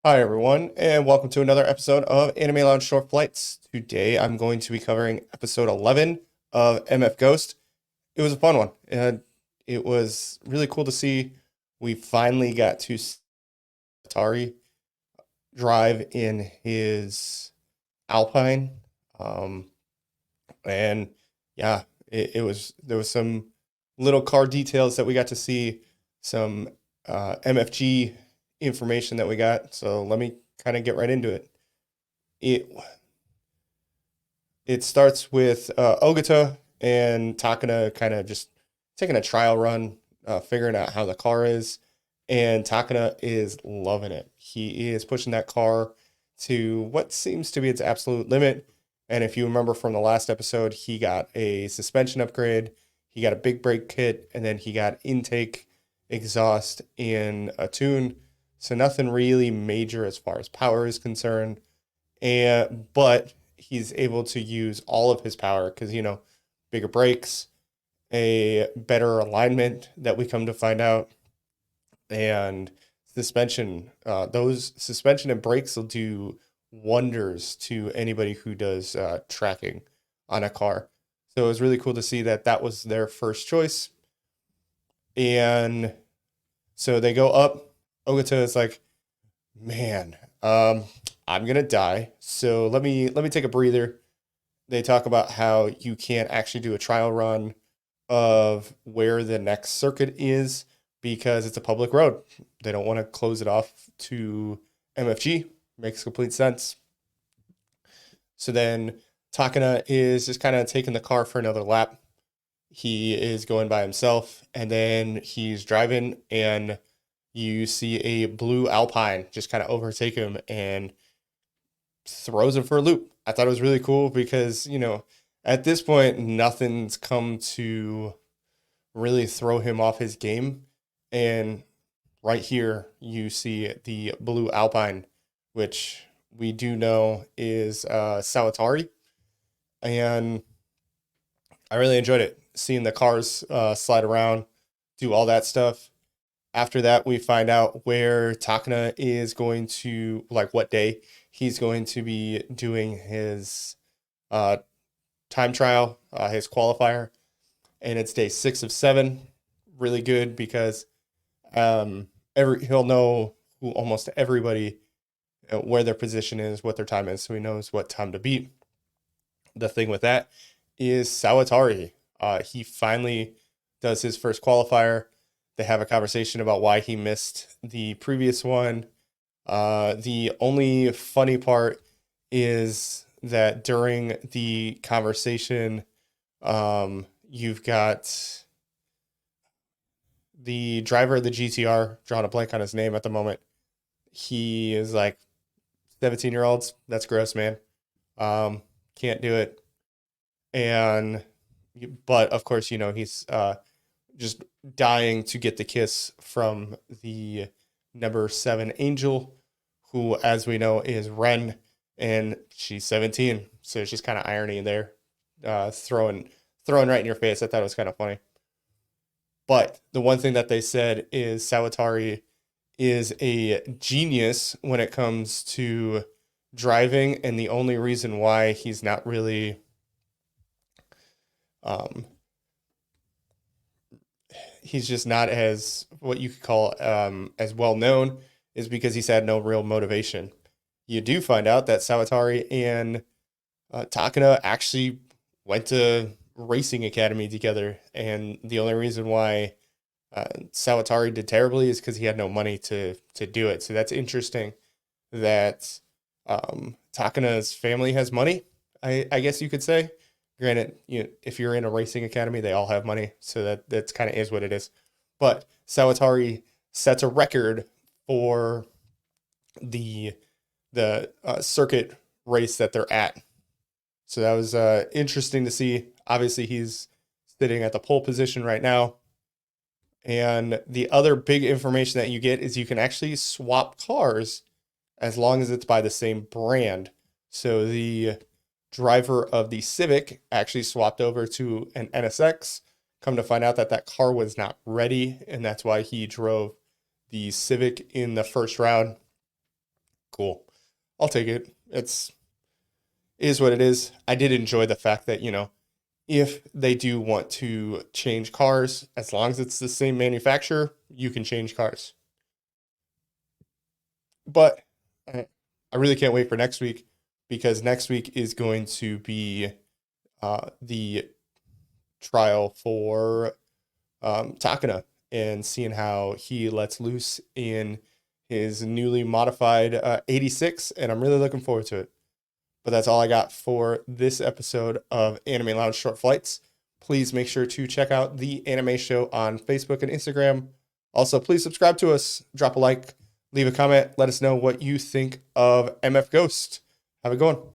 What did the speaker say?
Hi, everyone, and welcome to another episode of Anime Lounge Short Flights. Today, I'm going to be covering episode 11 of MF Ghost. It was a fun one, and it was really cool to see. We finally got to see Atari drive in his Alpine, um, and yeah, it was there was some little car details that we got to see, some MFG information that we got. So let me kind of get right into it. It it starts with Ogata and Takana kind of just taking a trial run, figuring out how the car is, and Takana is loving it. He is pushing that car to what seems to be its absolute limit. And if you remember from the last episode, he got a suspension upgrade, he got a big brake kit, and then he got intake, exhaust, and a tune. So nothing really major as far as power is concerned, and but he's able to use all of his power because bigger brakes, a better alignment that we come to find out, and suspension. Those suspension and brakes will do wonders to anybody who does tracking on a car. So it was really cool to see that that was their first choice, and so they go up. Ogata is like, man, I'm gonna die. So let me take a breather. They talk about how you can't actually do a trial run of where the next circuit is because it's a public road. They don't want to close it off to MFG. Makes complete sense. So then Takana is just kind of taking the car for another lap. He is going by himself, and then he's driving, and you see a blue Alpine just kind of overtake him and throws him for a loop. I thought it was really cool because, at this point, nothing's come to really throw him off his game. And right here, you see the blue Alpine, which we do know is Sawatari. And I really enjoyed it, seeing the cars slide around, do all that stuff. After that, we find out where Takana is going to, like, what day he's going to be doing his uh, time trial, his qualifier, and it's day 6 of 7. Really good because every he'll know who almost everybody where their position is, what their time is, so he knows what time to beat. The thing with that is Sawatari. He finally does his first qualifier. They have a conversation about why he missed the previous one. The only funny part is that during the conversation, you've got the driver of the GTR, drawing a blank on his name at the moment. He is like 17-year-olds. That's gross, man. Can't do it. And but of course, he's just dying to get the kiss from the number 7 angel, who, as we know, is Ren, and she's 17. So she's kind of irony there, throwing right in your face. I thought it was kind of funny. But the one thing that they said is Sawatari is a genius when it comes to driving, and the only reason why he's not really um, he's just not as what you could call as well known is because he's had no real motivation. You do find out that Sawatari and Takana actually went to racing academy together, and the only reason why Sawatari did terribly is because he had no money to do it. So that's interesting that Takana's family has money. I guess you could say. Granted, if you're in a racing academy, they all have money, so that's kind of is what it is. But Sawatari sets a record for the circuit race that they're at. So that was interesting to see. Obviously, he's sitting at the pole position right now. And the other big information that you get is you can actually swap cars as long as it's by the same brand. So the driver of the Civic actually swapped over to an NSX. Come to find out that that car was not ready, and that's why he drove the Civic in the first round. Cool. I'll take it. Is what it is. I did enjoy the fact that, if they do want to change cars, as long as it's the same manufacturer, you can change cars. But I really can't wait for next week because next week is going to be the trial for Takana and seeing how he lets loose in his newly modified 86, and I'm really looking forward to it. But that's all I got for this episode of Anime Lounge Short Flights. Please make sure to check out the Anime Show on Facebook and Instagram. Also, please subscribe to us, drop a like, leave a comment, let us know what you think of MF Ghost. Have a good one.